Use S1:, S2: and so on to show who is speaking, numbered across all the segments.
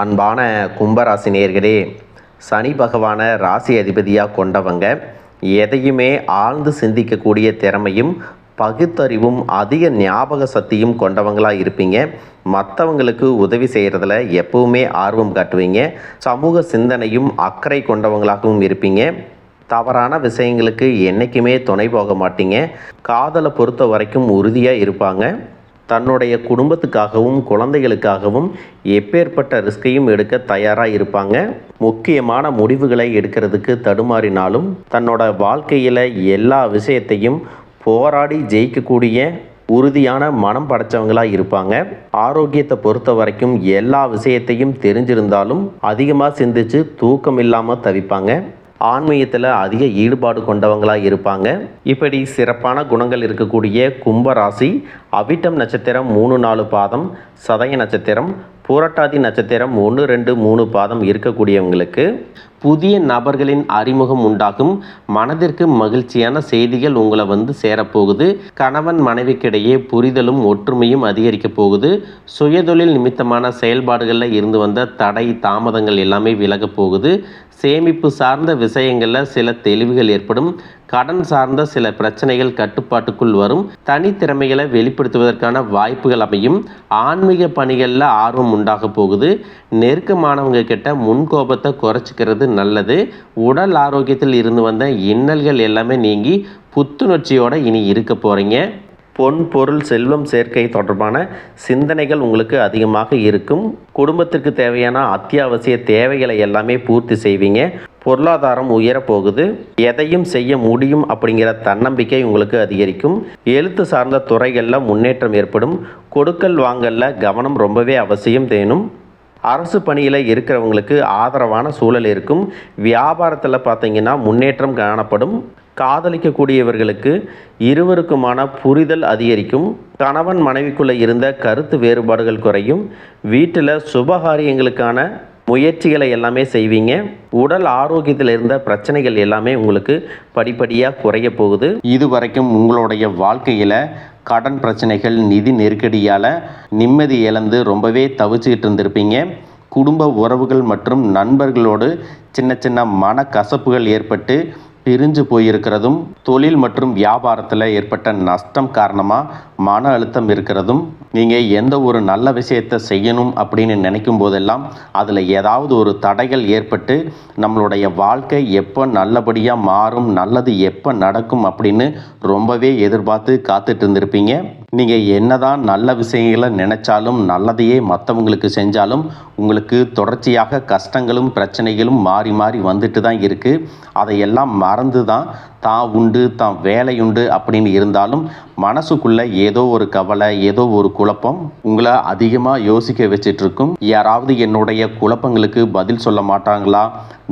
S1: அன்பான கும்பராசி நேயர்களே, சனி பகவானை ராசி அதிபதியாக கொண்டவங்க எதையுமே ஆழ்ந்து சிந்திக்கக்கூடிய திறமையும் பகுத்தறிவும் அதிக ஞாபக சக்தியும் கொண்டவங்களாக இருப்பீங்க. மற்றவங்களுக்கு உதவி செய்கிறதுல எப்பவுமே ஆர்வம் காட்டுவீங்க. சமூக சிந்தனையும் அக்கறை கொண்டவங்களாகவும் இருப்பீங்க. தவறான விஷயங்களுக்கு என்றைக்குமே துணை போக மாட்டீங்க. காதலை பொறுத்த வரைக்கும் உறுதியாக இருப்பாங்க. தன்னுடைய குடும்பத்துக்காகவும் குழந்தைகளுக்காகவும் எப்பேற்பட்ட ரிஸ்கையும் எடுக்க தயாராக இருப்பாங்க. முக்கியமான முடிவுகளை எடுக்கிறதுக்கு தடுமாறினாலும் தன்னோட வாழ்க்கையில் எல்லா விஷயத்தையும் போராடி ஜெயிக்கக்கூடிய உறுதியான மனம் படைத்தவங்களாக இருப்பாங்க. ஆரோக்கியத்தை பொறுத்த வரைக்கும் எல்லா விஷயத்தையும் தெரிஞ்சிருந்தாலும் அதிகமாக சிந்திச்சு தூக்கம் இல்லாமல் தவிப்பாங்க. ஆன்மீகத்தில் அதிக ஈடுபாடு கொண்டவங்களாக இருப்பாங்க. இப்படி சிறப்பான குணங்கள் இருக்கக்கூடிய கும்பராசி அவிட்டம் நட்சத்திரம் 3-4 பாதம், சதய நட்சத்திரம், பூரட்டாதி நட்சத்திரம் 1-2-3 பாதம் இருக்கக்கூடியவங்களுக்கு புதிய நபர்களின் அறிமுகம் உண்டாகும். மனதிற்கு மகிழ்ச்சியான செய்திகள் உங்களை சேரப்போகுது. கணவன் மனைவிக்கிடையே புரிதலும் ஒற்றுமையும் அதிகரிக்க போகுது. சுயதொழில் நிமித்தமான செயல்பாடுகளில் இருந்து வந்த தடை தாமதங்கள் எல்லாமே விலக போகுது. சேமிப்பு சார்ந்த விஷயங்களில் சில தெளிவுகள் ஏற்படும். கடன் சார்ந்த சில பிரச்சனைகள் கட்டுப்பாட்டுக்குள் வரும். தனித்திறமைகளை வெளிப்படுத்துவதற்கான வாய்ப்புகள் அமையும். ஆன்மீக பணிகளில் ஆர்வம் உண்டாக போகுது. நெருக்கமானவங்க கிட்ட முன்கோபத்தை குறைச்சிக்கிறது நல்லது. உடல் ஆரோக்கியத்தில் இருந்து வந்த இன்னல்கள் எல்லாமே நீங்கி புத்துணர்ச்சியோடு இனி இருக்க போகிறீங்க. பொன் பொருள் செல்வம் சேர்க்கை தொடர்பான சிந்தனைகள் உங்களுக்கு அதிகமாக இருக்கும். குடும்பத்திற்கு தேவையான அத்தியாவசிய தேவைகளை எல்லாமே பூர்த்தி செய்வீங்க. பொருளாதாரம் உயரப்போகுது. எதையும் செய்ய முடியும் அப்படிங்கிற தன்னம்பிக்கை உங்களுக்கு அதிகரிக்கும். எழுத்து சார்ந்த துறைகளில் முன்னேற்றம் ஏற்படும். கொடுக்கல் வாங்கலில் கவனம் ரொம்பவே அவசியம் தேணும். அரசு பணியில் இருக்கிறவங்களுக்கு ஆதரவான சூழல் இருக்கும். வியாபாரத்தில் பார்த்தீங்கன்னா முன்னேற்றம் காணப்படும். காதலிக்கக்கூடியவர்களுக்கு இருவருக்குமான புரிதல் அதிகரிக்கும். கணவன் மனைவிக்குள்ளே இருந்த கருத்து வேறுபாடுகள் குறையும். வீட்டில் சுபகாரியங்களுக்கான முயற்சிகளை எல்லாமே செய்வீங்க. உடல் ஆரோக்கியத்தில் இருந்த பிரச்சனைகள் எல்லாமே உங்களுக்கு படிப்படியாக குறைய போகுது. இதுவரைக்கும் உங்களுடைய வாழ்க்கையில் கடன் பிரச்சனைகள், நிதி நெருக்கடியால் நிம்மதி இழந்து ரொம்பவே தவிச்சுக்கிட்டு இருந்திருப்பீங்க. குடும்ப உறவுகள் மற்றும் நண்பர்களோடு சின்ன சின்ன மனக்கசப்புகள் ஏற்பட்டு பிரிஞ்சு போயிருக்கிறதும், தொழில் மற்றும் வியாபாரத்தில் ஏற்பட்ட நஷ்டம் காரணமாக மன அழுத்தம் இருக்கிறதும், நீங்கள் எந்த ஒரு நல்ல விஷயத்தை செய்யணும் அப்படின்னு நினைக்கும் போதெல்லாம் அதில் ஏதாவது ஒரு தடைகள் ஏற்பட்டு நம்மளுடைய வாழ்க்கை எப்போ நல்லபடியாக மாறும், நல்லது எப்போ நடக்கும் அப்படின்னு ரொம்பவே எதிர்பார்த்து காத்துட்டு இருந்திருப்பீங்க. நீங்கள் என்னதான் நல்ல விஷயங்களை நினைச்சாலும் நல்லதையே மற்றவங்களுக்கு செஞ்சாலும் உங்களுக்கு தொடர்ச்சியாக கஷ்டங்களும் பிரச்சனைகளும் மாறி மாறி வந்துட்டு தான் இருக்குது. அதையெல்லாம் மறந்து தான் உண்டு தான் வேலையுண்டு அப்படின்னு இருந்தாலும் மனசுக்குள்ளே ஏதோ ஒரு கவலை, ஏதோ ஒரு குழப்பம் உங்களை அதிகமாக யோசிக்க வச்சிட்ருக்கும். யாராவது என்னுடைய குழப்பங்களுக்கு பதில் சொல்ல மாட்டாங்களா,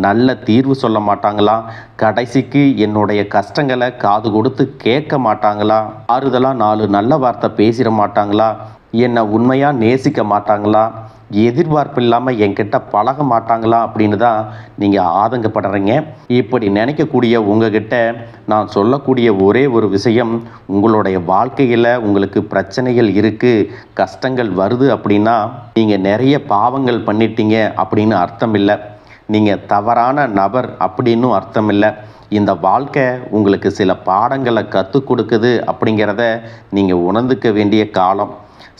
S1: நல்ல தீர்வு சொல்ல மாட்டாங்களா, கடைசிக்கு என்னுடைய கஷ்டங்களை காது கொடுத்து கேட்க மாட்டாங்களா, ஆறுதலாக 4 நல்ல வார்த்தை பேசிட மாட்டாங்களா, என்னை உண்மையாக நேசிக்க மாட்டாங்களா, எதிர்பார்ப்பு இல்லாமல் என்கிட்ட பழக மாட்டாங்களா அப்படின்னு தான் நீங்கள் ஆதங்கப்படுறீங்க. இப்படி நினைக்கக்கூடிய உங்ககிட்ட நான் சொல்லக்கூடிய ஒரே ஒரு விஷயம், உங்களுடைய வாழ்க்கையில் உங்களுக்கு பிரச்சனைகள் இருக்குது, கஷ்டங்கள் வருது அப்படின்னா நீங்கள் நிறைய பாவங்கள் பண்ணிட்டீங்க அப்படின்னு அர்த்தம் இல்லை. நீங்கள் தவறான நபர் அப்படின்னும் அர்த்தம் இல்லை. இந்த வாழ்க்கை உங்களுக்கு சில பாடங்களை கற்றுக் கொடுக்குது அப்படிங்கிறத நீங்கள் உணர்ந்துக்க வேண்டிய காலம்.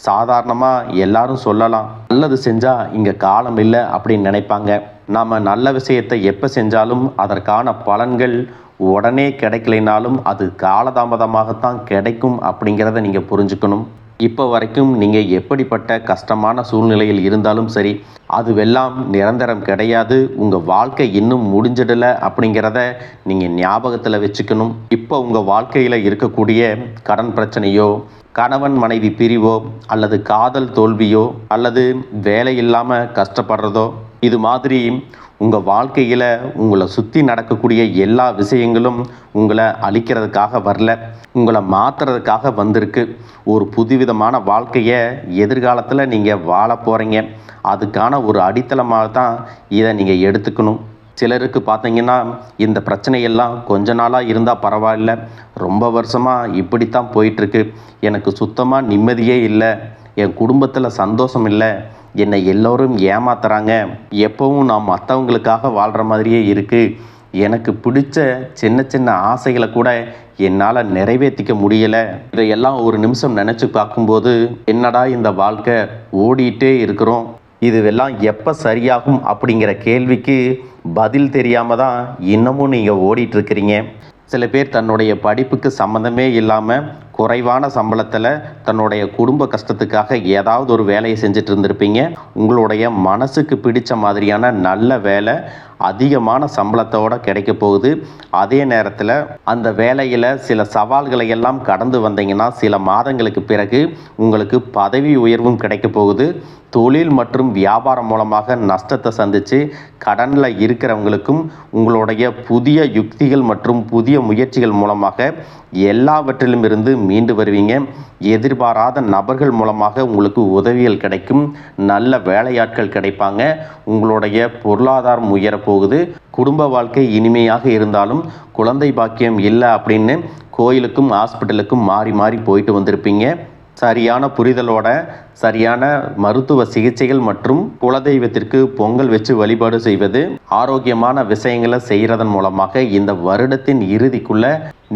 S1: சாதாரணமாக எல்லாரும் சொல்லலாம், நல்லது செஞ்சால் இங்கே காலம் இல்லை அப்படின்னு நினைப்பாங்க. நாம் நல்ல விஷயத்தை எப்போ செஞ்சாலும் அதற்கான பலன்கள் உடனே கிடைக்கலைனாலும் அது காலதாமதமாகத்தான் கிடைக்கும் அப்படிங்கிறத நீங்கள் புரிஞ்சுக்கணும். இப்போ வரைக்கும் நீங்கள் எப்படிப்பட்ட கஷ்டமான சூழ்நிலையில் இருந்தாலும் சரி, அதுவெல்லாம் நிரந்தரம் கிடையாது. உங்கள் வாழ்க்கை இன்னும் முடிஞ்சிடலை அப்படிங்கிறத நீங்கள் ஞாபகத்தில் வச்சுக்கணும். இப்போ உங்கள் வாழ்க்கையில் இருக்கக்கூடிய கடன் பிரச்சனையோ, கணவன் மனைவி பிரிவோ, அல்லது காதல் தோல்வியோ, அல்லது வேலை இல்லாமல் கஷ்டப்படுறதோ, இது மாதிரி உங்கள் வாழ்க்கையில் உங்களை சுற்றி நடக்கக்கூடிய எல்லா விஷயங்களும் உங்களை அழிக்கிறதுக்காக வரல, உங்களை மாற்றுறதுக்காக வந்திருக்கு. ஒரு புதுவிதமான வாழ்க்கையை எதிர்காலத்தில் நீங்கள் வாழ போகிறீங்க. அதுக்கான ஒரு அடித்தளமாக தான் இதை நீங்கள் எடுத்துக்கணும். சிலருக்கு பார்த்தீங்கன்னா இந்த பிரச்சனையெல்லாம் கொஞ்ச நாளாக இருந்தால் பரவாயில்ல, ரொம்ப வருஷமாக இப்படித்தான் போயிட்டுருக்கு, எனக்கு சுத்தமாக நிம்மதியே இல்லை, என் குடும்பத்தில் சந்தோஷம் இல்லை, என்னை எல்லோரும் ஏமாத்துறாங்க, எப்பவும் நான் மற்றவங்களுக்காக வாழ்கிற மாதிரியே இருக்குது, எனக்கு பிடிச்ச சின்ன சின்ன ஆசைகளை கூட என்னால் நிறைவேற்றிக்க முடியலை. இதையெல்லாம் ஒரு நிமிஷம் நினச்சி பார்க்கும்போது என்னடா இந்த வாழ்க்கை, ஓடிட்டே இருக்கிறோம், இதுவெல்லாம் எப்போ சரியாகும் அப்படிங்கிற கேள்விக்கு பதில் தெரியாமல் தான் இன்னமும் நீங்கள் ஓடிட்டுருக்கிறீங்க. சில பேர் தன்னுடைய படிப்புக்கு சம்மந்தமே இல்லாமல் குறைவான சம்பளத்தில் தன்னுடைய குடும்ப கஷ்டத்துக்காக ஏதாவது ஒரு வேலையை செஞ்சுட்டு இருந்திருப்பீங்க. உங்களுடைய மனசுக்கு பிடிச்ச மாதிரியான நல்ல வேலை அதிகமான சம்பளத்தோடு கிடைக்க போகுது. அதே நேரத்தில் அந்த வேலையில் சில சவால்களை எல்லாம் கடந்து வந்தீங்கன்னா சில மாதங்களுக்கு பிறகு உங்களுக்கு பதவி உயர்வும் கிடைக்க போகுது. தொழில் மற்றும் வியாபாரம் மூலமாக நஷ்டத்தை சந்தித்து கடனில் இருக்கிறவங்களுக்கும் உங்களுடைய புதிய யுக்திகள் மற்றும் புதிய முயற்சிகள் மூலமாக எல்லாவற்றிலும் இருந்து மீண்டு வருவீங்க. எதிர்பாராத நபர்கள் மூலமாக உங்களுக்கு உதவிகள் கிடைக்கும், நல்ல வேலையாட்கள் கிடைப்பாங்க, உங்களுடைய பொருளாதாரம் உயரப்போகுது. குடும்ப வாழ்க்கை இனிமையாக இருந்தாலும் குழந்தை பாக்கியம் இல்லை அப்படின்னு கோயிலுக்கும் ஹாஸ்பிட்டலுக்கும் மாறி மாறி போயிட்டு வந்திருப்பீங்க. சரியான புரிதலோட சரியான மருத்துவ சிகிச்சைகள் மற்றும் குலதெய்வத்திற்கு பொங்கல் வச்சு வழிபாடு செய்வது, ஆரோக்கியமான விஷயங்களை செய்கிறதன் மூலமாக இந்த வருடத்தின் இறுதிக்குள்ள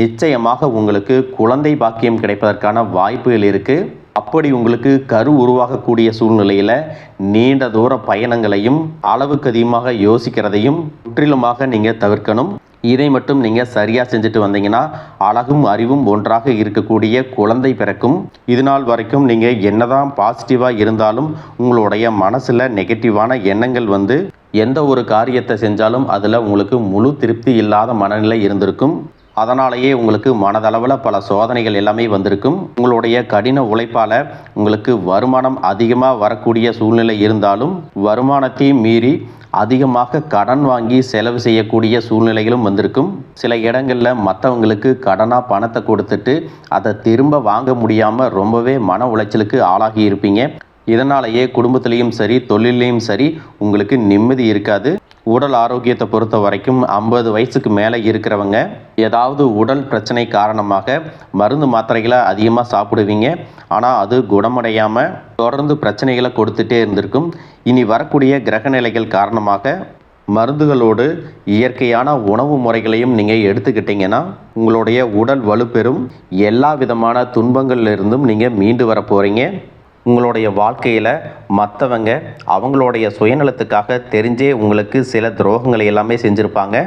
S1: நிச்சயமாக உங்களுக்கு குழந்தை பாக்கியம் கிடைப்பதற்கான வாய்ப்புகள் இருக்குது. அப்படி உங்களுக்கு கரு உருவாகக்கூடிய சூழ்நிலையில் நீண்ட தூர பயணங்களையும் அளவுக்கு அதிகமாக யோசிக்கிறதையும் முற்றிலுமாக நீங்கள் தவிர்க்கணும். இதை மட்டும் நீங்கள் சரியாக செஞ்சுட்டு வந்தீங்கன்னா அழகும் அறிவும் ஒன்றாக இருக்கக்கூடிய குழந்தை பிறக்கும். இது நாள் வரைக்கும் நீங்கள் என்னதான் பாசிட்டிவாக இருந்தாலும் உங்களுடைய மனசில் நெகட்டிவான எண்ணங்கள் வந்து எந்த ஒரு காரியத்தை செஞ்சாலும் அதில் உங்களுக்கு முழு திருப்தி இல்லாத மனநிலை இருந்திருக்கும். அதனாலேயே உங்களுக்கு மனதளவில் பல சோதனைகள் எல்லாமே வந்திருக்கும். உங்களுடைய கடின உழைப்பால் உங்களுக்கு வருமானம் அதிகமாக வரக்கூடிய சூழ்நிலை இருந்தாலும் வருமானத்தையும் மீறி அதிகமாக கடன் வாங்கி செலவு செய்யக்கூடிய சூழ்நிலைகளும் வந்திருக்கும். சில இடங்களில் மற்றவங்களுக்கு கடனாக பணத்தை கொடுத்துட்டு அதை திரும்ப வாங்க முடியாமல் ரொம்பவே மன உளைச்சலுக்கு ஆளாகி இருப்பீங்க. இதனாலேயே குடும்பத்திலையும் சரி தொழிலையும் சரி உங்களுக்கு நிம்மதி இருக்காது. உடல் ஆரோக்கியத்தை பொறுத்த வரைக்கும் 50 வயசுக்கு மேலே இருக்கிறவங்க ஏதாவது உடல் பிரச்சனை காரணமாக மருந்து மாத்திரைகளை அதிகமாக சாப்பிடுவீங்க. ஆனால் அது குணமடையாமல் தொடர்ந்து பிரச்சனைகளை கொடுத்துட்டே இருந்திருக்கும். இனி வரக்கூடிய கிரகநிலைகள் காரணமாக மருந்துகளோடு இயற்கையான உணவு முறைகளையும் நீங்கள் எடுத்துக்கிட்டிங்கன்னா உங்களுடைய உடல் வலுப்பெறும். எல்லா விதமான துன்பங்கள்லேருந்தும் நீங்கள் மீண்டு வர போகிறீங்க. உங்களுடைய வாழ்க்கையில் மற்றவங்க அவங்களுடைய சுயநலத்துக்காக தெரிஞ்சே உங்களுக்கு சில துரோகங்களை எல்லாமே செஞ்சுருப்பாங்க.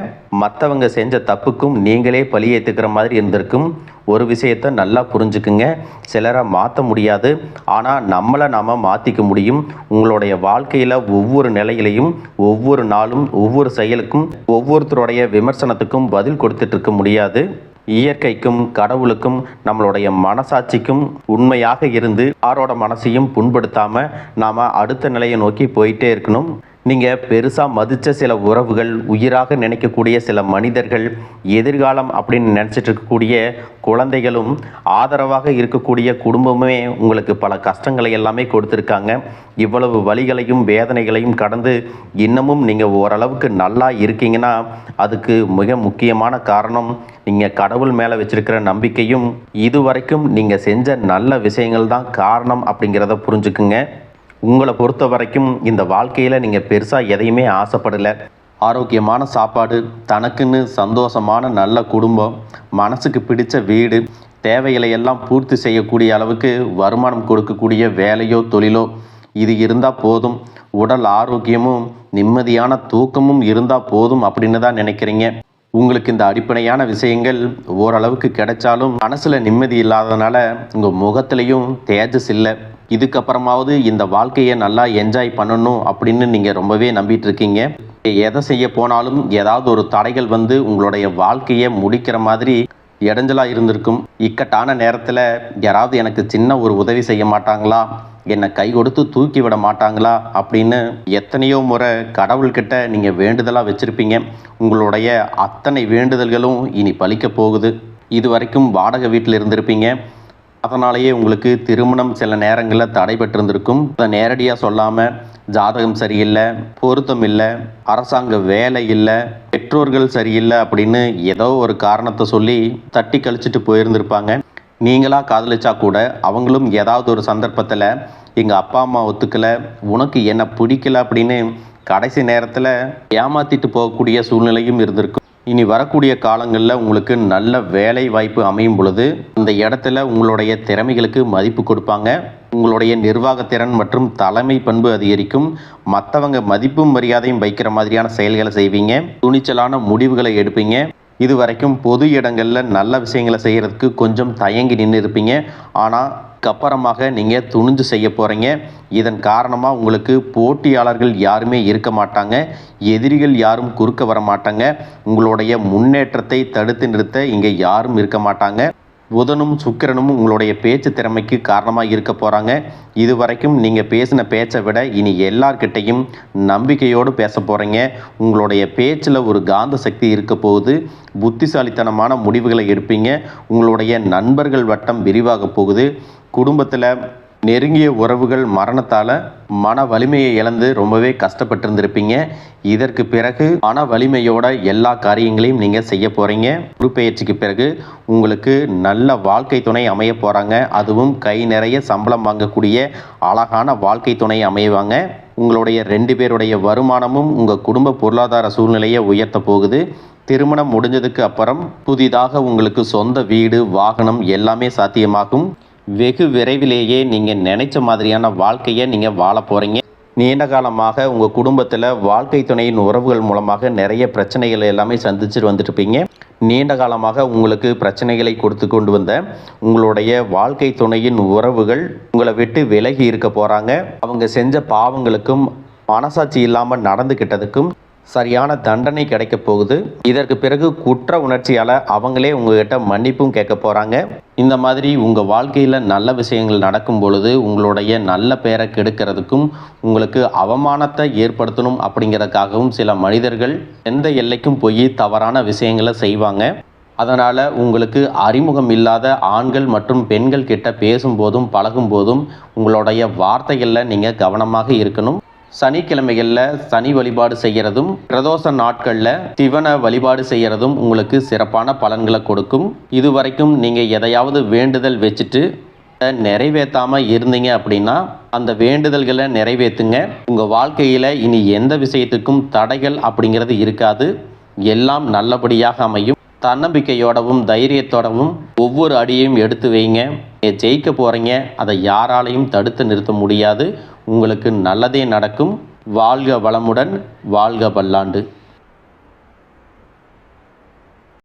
S1: மற்றவங்க செஞ்ச தப்புக்கும் நீங்களே பழி ஏற்றுக்கிற மாதிரி இருந்திருக்கும். ஒரு விஷயத்தை நல்லா புரிஞ்சுக்குங்க, சிலரை மாற்ற முடியாது, ஆனால் நம்மளை நாம் மாற்றிக்க முடியும். உங்களுடைய வாழ்க்கையில் ஒவ்வொரு நிலையிலையும் ஒவ்வொரு நாளும் ஒவ்வொரு செயலுக்கும் ஒவ்வொருத்தருடைய விமர்சனத்துக்கும் பதில் கொடுத்துட்ருக்க முடியாது. இயற்கைக்கும் கடவுளுக்கும் நம்மளுடைய மனசாட்சிக்கும் உண்மையாக இருந்து யாரோட மனசையும் புண்படுத்தாமல் நாம் அடுத்த நிலையை நோக்கி போயிட்டே இருக்கணும். நீங்கள் பெருசாக மதித்த சில உறவுகள், உயிராக நினைக்கக்கூடிய சில மனிதர்கள், எதிர்காலம் அப்படின்னு நினச்சிட்டு இருக்கக்கூடிய குழந்தைகளும், ஆதரவாக இருக்கக்கூடிய குடும்பமே உங்களுக்கு பல கஷ்டங்களை எல்லாமே கொடுத்துருக்காங்க. இவ்வளவு வலிகளையும் வேதனைகளையும் கடந்து இன்னமும் நீங்கள் ஓரளவுக்கு நல்லா இருக்கீங்கன்னா அதுக்கு மிக முக்கியமான காரணம் நீங்கள் கடவுள் மேலே வச்சிருக்கிற நம்பிக்கையும் இதுவரைக்கும் நீங்கள் செஞ்ச நல்ல விஷயங்கள் தான் காரணம் அப்படிங்கிறத புரிஞ்சுக்குங்க. உங்களை பொறுத்த வரைக்கும் இந்த வாழ்க்கையில் நீங்கள் பெருசாக எதையுமே ஆசைப்படலை. ஆரோக்கியமான சாப்பாடு, தனக்குன்னு சந்தோஷமான நல்ல குடும்பம், மனசுக்கு பிடிச்ச வீடு, தேவைகளை எல்லாம் பூர்த்தி செய்யக்கூடிய அளவுக்கு வருமானம் கொடுக்கக்கூடிய வேலையோ தொழிலோ இது இருந்தால் போதும். உடல் ஆரோக்கியமும் நிம்மதியான தூக்கமும் இருந்தால் போதும் அப்படின்னு தான் நினைக்கிறீங்க. உங்களுக்கு இந்த அடிப்படையான விஷயங்கள் ஓரளவுக்கு கிடைச்சாலும் மனசில் நிம்மதி இல்லாததுனால உங்கள் முகத்துலேயும் தேஜஸ் இல்லை. இதுக்கப்புறமாவது இந்த வாழ்க்கையை நல்லா என்ஜாய் பண்ணணும் அப்படின்னு நீங்கள் ரொம்பவே நம்பிட்டு இருக்கீங்க. எதை செய்ய போனாலும் ஏதாவது ஒரு தடைகள் வந்து உங்களுடைய வாழ்க்கையை முடிக்கிற மாதிரி இடைஞ்சலாக இருந்திருக்கும். இக்கட்டான நேரத்தில் யாராவது எனக்கு சின்ன ஒரு உதவி செய்ய மாட்டாங்களா, என்னை கை கொடுத்து தூக்கி விட மாட்டாங்களா அப்படின்னு எத்தனையோ முறை கடவுள்கிட்ட நீங்கள் வேண்டுதலாக வச்சுருப்பீங்க. உங்களுடைய அத்தனை வேண்டுதல்களும் இனி பலிக்க போகுது. இது வரைக்கும் வாடகை வீட்டில் இருந்திருப்பீங்க. அதனாலேயே உங்களுக்கு திருமணம் சில நேரங்களில் தடைபட்டிருந்திருக்கும். அதை நேரடியாக சொல்லாமல் ஜாதகம் சரியில்லை, பொருத்தம் இல்லை, அரசாங்க வேலை இல்லை, பெற்றோர்கள் சரியில்லை அப்படின்னு ஏதோ ஒரு காரணத்தை சொல்லி தட்டி கழிச்சிட்டு போயிருந்திருப்பாங்க. நீங்களாக காதலிச்சா கூட அவங்களும் ஏதாவது ஒரு சந்தர்ப்பத்தில் எங்கள் அப்பா அம்மா ஒத்துக்கலை, உனக்கு என்ன பிடிக்கல அப்படின்னு கடைசி நேரத்தில் ஏமாற்றிட்டு போகக்கூடிய சூழ்நிலையும் இருந்திருக்கும். இனி வரக்கூடிய காலங்களில் உங்களுக்கு நல்ல வேலை வாய்ப்பு அமையும் பொழுது அந்த இடத்துல உங்களுடைய திறமைகளுக்கு மதிப்பு கொடுப்பாங்க. உங்களுடைய நிர்வாகத்திறன் மற்றும் தலைமை பண்பு அதிகரிக்கும். மற்றவங்க மதிப்பும் மரியாதையும் வைக்கிற மாதிரியான செயல்களை செய்வீங்க. துணிச்சலான முடிவுகளை எடுப்பீங்க. இது வரைக்கும் பொது இடங்களில் நல்ல விஷயங்களை செய்கிறதுக்கு கொஞ்சம் தயங்கி நின்று இருப்பீங்க. ஆனால் அப்புறமாக நீங்கள் துணிஞ்சு செய்ய போகிறீங்க. இதன் காரணமாக உங்களுக்கு போட்டியாளர்கள் யாருமே இருக்க மாட்டாங்க. எதிரிகள் யாரும் குறுக்க வர மாட்டாங்க. உங்களுடைய முன்னேற்றத்தை தடுத்து நிறுத்த இங்கே யாரும் இருக்க மாட்டாங்க. புதனும் சுக்கிரனும் உங்களுடைய பேச்சு திறமைக்கு காரணமாக இருக்க போகிறாங்க. இது வரைக்கும் நீங்கள் பேசின பேச்சை விட இனி எல்லார்கிட்டையும் நம்பிக்கையோடு பேச போகிறீங்க. உங்களுடைய பேச்சில் ஒரு காந்த சக்தி இருக்க போகுது. புத்திசாலித்தனமான முடிவுகளை எடுப்பீங்க. உங்களுடைய நண்பர்கள் வட்டம் விரிவாக போகுது. குடும்பத்தில் நெருங்கிய உறவுகள் மரணத்தால் மன வலிமையை இழந்து ரொம்பவே கஷ்டப்பட்டிருந்திருப்பீங்க. இதற்கு பிறகு மன வலிமையோட எல்லா காரியங்களையும் நீங்கள் செய்ய போகிறீங்க. குரு பெயர்ச்சிக்கு பிறகு உங்களுக்கு நல்ல வாழ்க்கை துணை அமைய போகிறாங்க. அதுவும் கை நிறைய சம்பளம் வாங்கக்கூடிய அழகான வாழ்க்கை துணை அமைவாங்க. உங்களுடைய 2 பேருடைய வருமானமும் உங்கள் குடும்ப பொருளாதார சூழ்நிலையை உயர்த்த போகுது. திருமணம் முடிஞ்சதுக்கு அப்புறம் புதிதாக உங்களுக்கு சொந்த வீடு, வாகனம் எல்லாமே சாத்தியமாகும். வெகு விரைவிலேயே நீங்கள் நினைச்ச மாதிரியான வாழ்க்கையை நீங்கள் வாழ போகிறீங்க. நீண்ட காலமாக உங்கள் குடும்பத்தில் வாழ்க்கை துணையின் உறவுகள் மூலமாக நிறைய பிரச்சனைகள் எல்லாமே சந்திச்சுட்டு வந்துட்டுருப்பீங்க. நீண்ட காலமாக உங்களுக்கு பிரச்சனைகளை கொடுத்து கொண்டு வந்த உங்களுடைய வாழ்க்கை துணையின் உறவுகள் உங்களை விட்டு விலகி இருக்க போகிறாங்க. அவங்க செஞ்ச பாவங்களுக்கும் மனசாட்சி இல்லாமல் நடந்துக்கிட்டதுக்கும் சரியான தண்டனை கிடைக்க போகுது. இதற்கு பிறகு குற்ற உணர்ச்சியால் அவங்களே உங்ககிட்ட மன்னிப்பும் கேட்க போகிறாங்க. இந்த மாதிரி உங்கள் வாழ்க்கையில் நல்ல விஷயங்கள் நடக்கும் பொழுது உங்களுடைய நல்ல பெயரை கெடுக்கிறதுக்கும் உங்களுக்கு அவமானத்தை ஏற்படுத்தணும் அப்படிங்கிறதுக்காகவும் சில மனிதர்கள் எந்த எல்லைக்கும் போய் தவறான விஷயங்களை செய்வாங்க. அதனால் உங்களுக்கு அறிமுகம் இல்லாத ஆண்கள் மற்றும் பெண்கள் கிட்ட பேசும்போதும் பழகும்போதும் உங்களுடைய வார்த்தைகளில் நீங்கள் கவனமாக இருக்கணும். சனிக்கிழமைகளில் சனி வழிபாடு செய்கிறதும் பிரதோஷ நாட்களில் சிவனை வழிபாடு செய்கிறதும் உங்களுக்கு சிறப்பான பலன்களை கொடுக்கும். இதுவரைக்கும் நீங்கள் எதையாவது வேண்டுதல் வச்சுட்டு நிறைவேற்றாமல் இருந்தீங்க அப்படின்னா அந்த வேண்டுதல்களை நிறைவேற்றுங்க. உங்கள் வாழ்க்கையில் இனி எந்த விஷயத்துக்கும் தடைகள் அப்படிங்கிறது இருக்காது. எல்லாம் நல்லபடியாக அமையும். தன்னம்பிக்கையோடவும் தைரியத்தோடவும் ஒவ்வொரு அடியையும் எடுத்து வைங்க. ஜெயிக்க போகிறீங்க. அதை யாராலையும் தடுத்து நிறுத்த முடியாது. உங்களுக்கு நல்லதே நடக்கும். வாழ்க வளமுடன், வாழ்க பல்லாண்டு.